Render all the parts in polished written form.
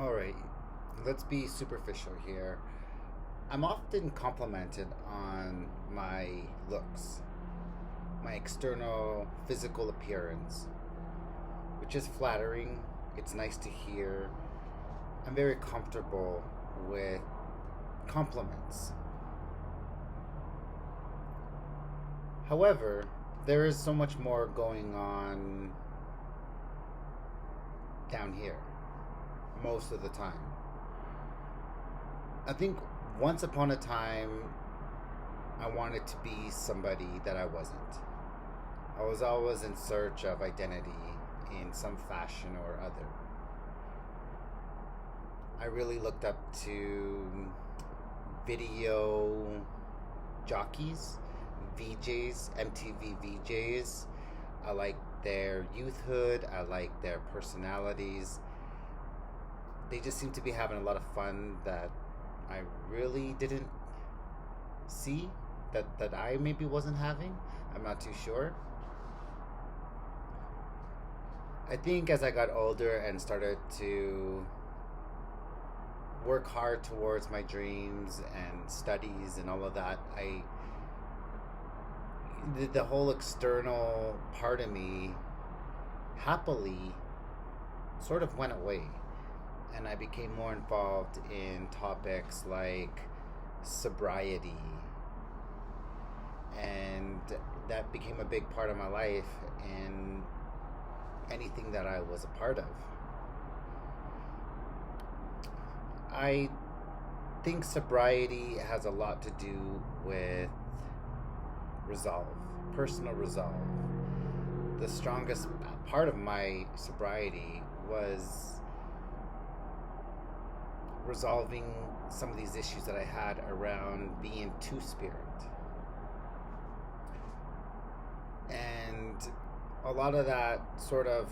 Alright, let's be superficial here. I'm often complimented on my looks, my external physical appearance, which is flattering. It's nice to hear. I'm very comfortable with compliments. However, there is so much more going on down here most of the time. I think once upon a time, I wanted to be somebody that I wasn't. I was always in search of identity in some fashion or other. I really looked up to video jockeys, VJs, MTV VJs. I like their youthhood, I like their personalities. They just seem to be having a lot of fun that I really didn't see that I maybe wasn't having. I'm not too sure. I think as I got older and started to work hard towards my dreams and studies and all of that, the whole external part of me happily sort of went away, and I became more involved in topics like sobriety, and that became a big part of my life in anything that I was a part of. I think sobriety has a lot to do with resolve, personal resolve. The strongest part of my sobriety was resolving some of these issues that I had around being two spirit. And a lot of that sort of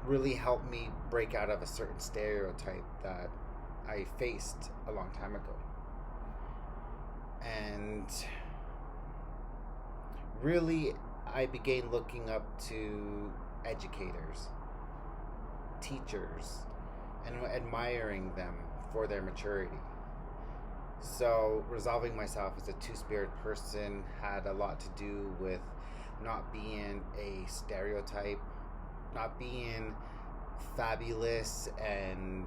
really helped me break out of a certain stereotype that I faced a long time ago. And really, I began looking up to educators, teachers, and admiring them for their maturity. So, resolving myself as a two spirit person had a lot to do with not being a stereotype, not being fabulous, and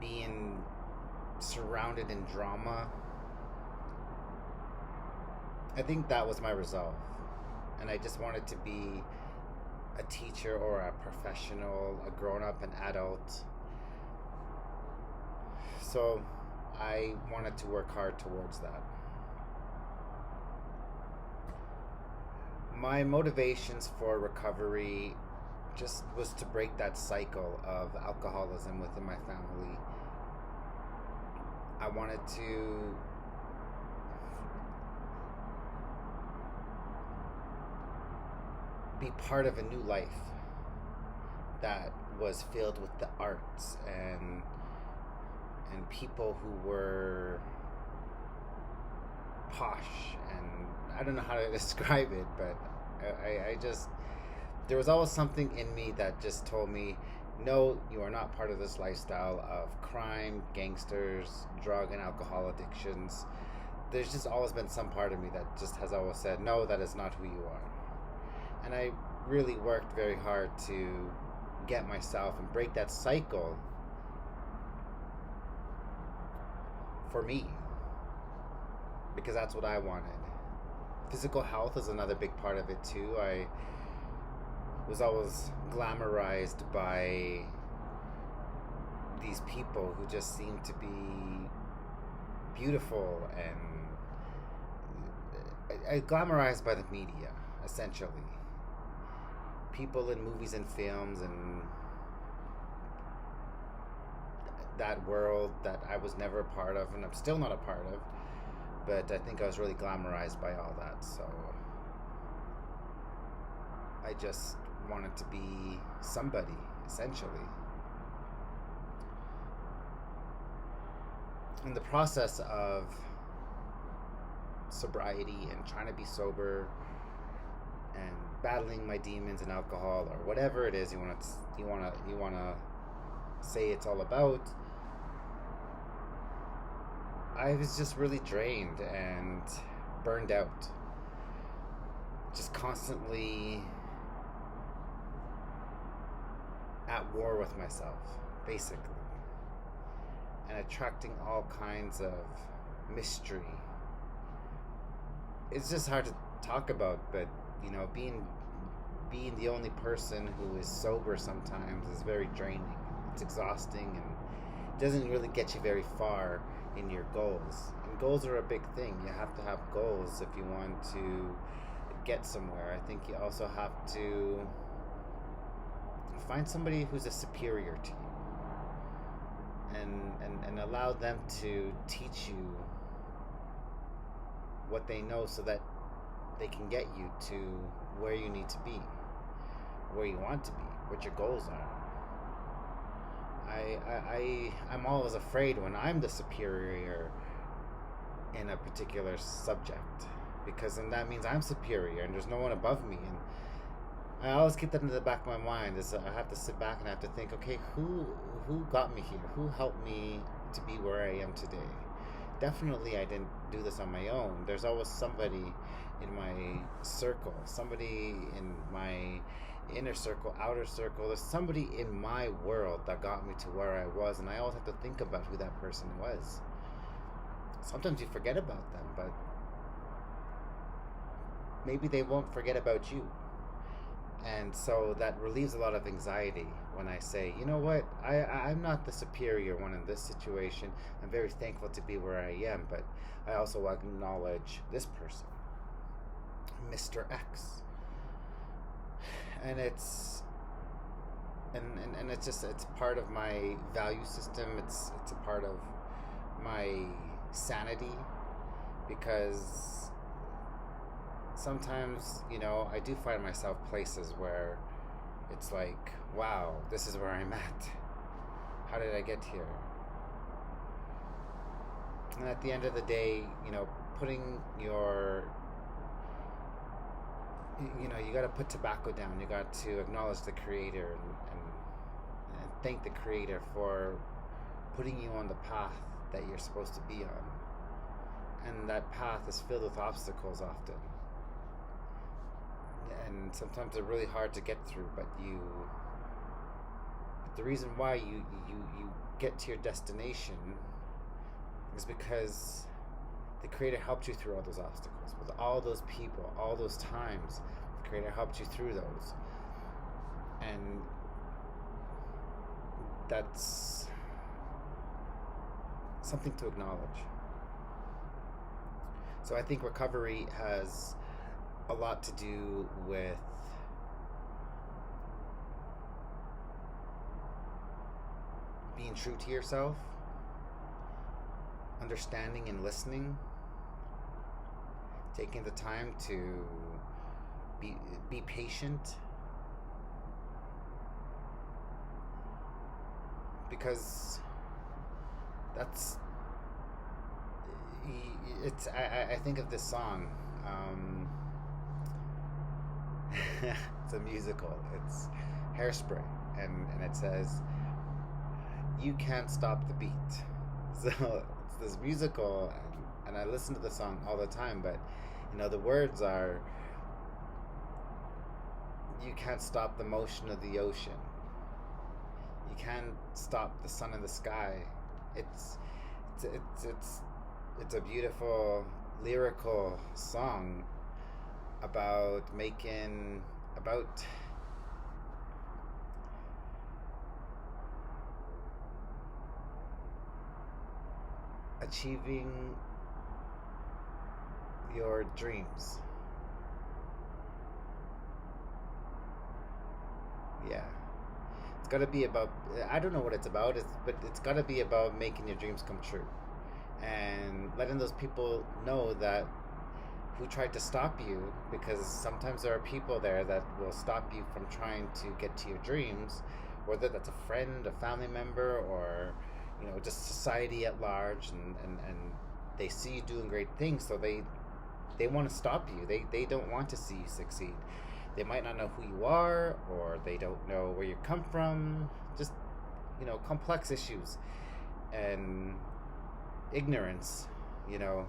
being surrounded in drama. I think that was my resolve. And I just wanted to be a teacher or a professional, a grown up, an adult. So I wanted to work hard towards that. My motivations for recovery just was to break that cycle of alcoholism within my family. I wanted to be part of a new life that was filled with the arts and people who were posh, and I don't know how to describe it, but I just, there was always something in me that just told me, no, you are not part of this lifestyle of crime, gangsters, drug and alcohol addictions. There's just always been some part of me that just has always said, no, that is not who you are. And I really worked very hard to get myself and break that cycle for me, because that's what I wanted. Physical health is another big part of it too. I was always glamorized by these people who just seemed to be beautiful, and I glamorized by the media, essentially. People in movies and films and that world that I was never a part of, and I'm still not a part of, but I think I was really glamorized by all that. So I just wanted to be somebody, essentially. In the process of sobriety and trying to be sober and battling my demons in alcohol or whatever it is you want to say it's all about. I was just really drained and burned out, just constantly at war with myself, basically, and attracting all kinds of mystery. It's just hard to talk about, but being the only person who is sober sometimes is very draining. It's exhausting and doesn't really get you very far in your goals. And goals are a big thing. You have to have goals if you want to get somewhere. I think you also have to find somebody who's a superior to you, and allow them to teach you what they know so that they can get you to where you need to be, where you want to be, what your goals are. I'm always afraid when I'm the superior in a particular subject, because then that means I'm superior and there's no one above me. And I always keep that in the back of my mind, is I have to sit back and I have to think, okay, who got me here? Who helped me to be where I am today? Definitely I didn't do this on my own. There's always somebody in my circle, somebody in my inner circle, outer circle. There's somebody in my world that got me to where I was, and I always have to think about who that person was. Sometimes you forget about them, but maybe they won't forget about you. And so that relieves a lot of anxiety when I say, you know what, I'm not the superior one in this situation. I'm very thankful to be where I am, but I also acknowledge this person, Mr. X. And it's it's part of my value system. It's a part of my sanity, because sometimes, I do find myself places where it's like, wow, this is where I'm at. How did I get here? And at the end of the day, putting your, you got to put tobacco down. You got to acknowledge the creator and thank the creator for putting you on the path that you're supposed to be on. And that path is filled with obstacles often. And sometimes they're really hard to get through, but the reason why you get to your destination is because the creator helped you through all those obstacles, with all those people, all those times. The creator helped you through those, and that's something to acknowledge. So I think recovery has a lot to do with being true to yourself, understanding and listening, taking the time to be patient, because that's it's I think of this song. It's a musical. It's Hairspray, and it says, "You can't stop the beat." So it's this musical, and I listen to the song all the time. But the words are, "You can't stop the motion of the ocean. You can't stop the sun in the sky." It's a beautiful lyrical song about achieving your dreams. Yeah. It's got to be about, I don't know what it's about, but it's got to be about making your dreams come true. And letting those people know that who tried to stop you, because sometimes there are people there that will stop you from trying to get to your dreams, whether that's a friend, a family member, or just society at large, and they see you doing great things, so they want to stop you. They don't want to see you succeed. They might not know who you are, or they don't know where you come from. Just, complex issues. And ignorance, you know,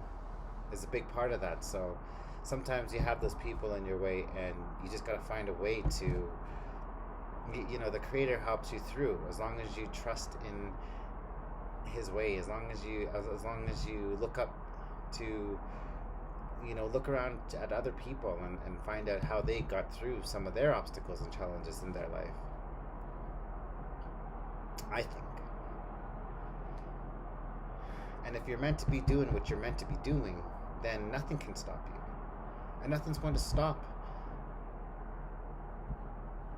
is a big part of that. So sometimes you have those people in your way, and you just got to find a way to, the Creator helps you through, as long as you trust in His way, as long as you look up to, look around at other people, and find out how they got through some of their obstacles and challenges in their life. I think. And if you're meant to be doing what you're meant to be doing, then nothing can stop you. And nothing's going to stop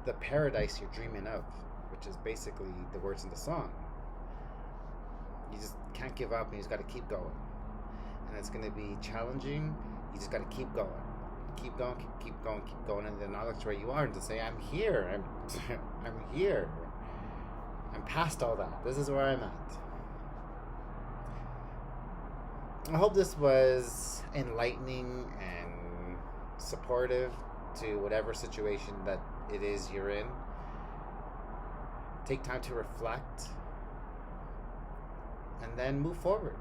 the paradise you're dreaming of, which is basically the words in the song. You just can't give up, and you just got to keep going. And it's going to be challenging. You just got to keep going. Keep going, keep going, keep going, and then I'll look to where you are and to say, I'm here. I'm here. I'm past all that. This is where I'm at. I hope this was enlightening and supportive to whatever situation that it is you're in. Take time to reflect and then move forward.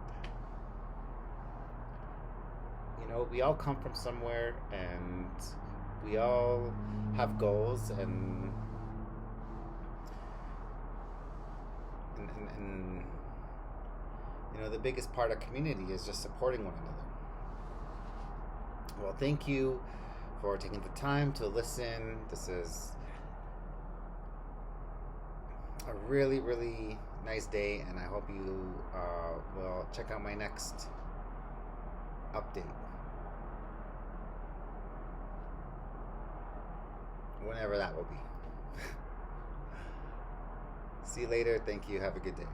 We all come from somewhere, and we all have goals, and the biggest part of community is just supporting one another. Well, thank you for taking the time to listen. This is a really, really nice day, and I hope you will check out my next update. Whenever that will be. See you later. Thank you. Have a good day.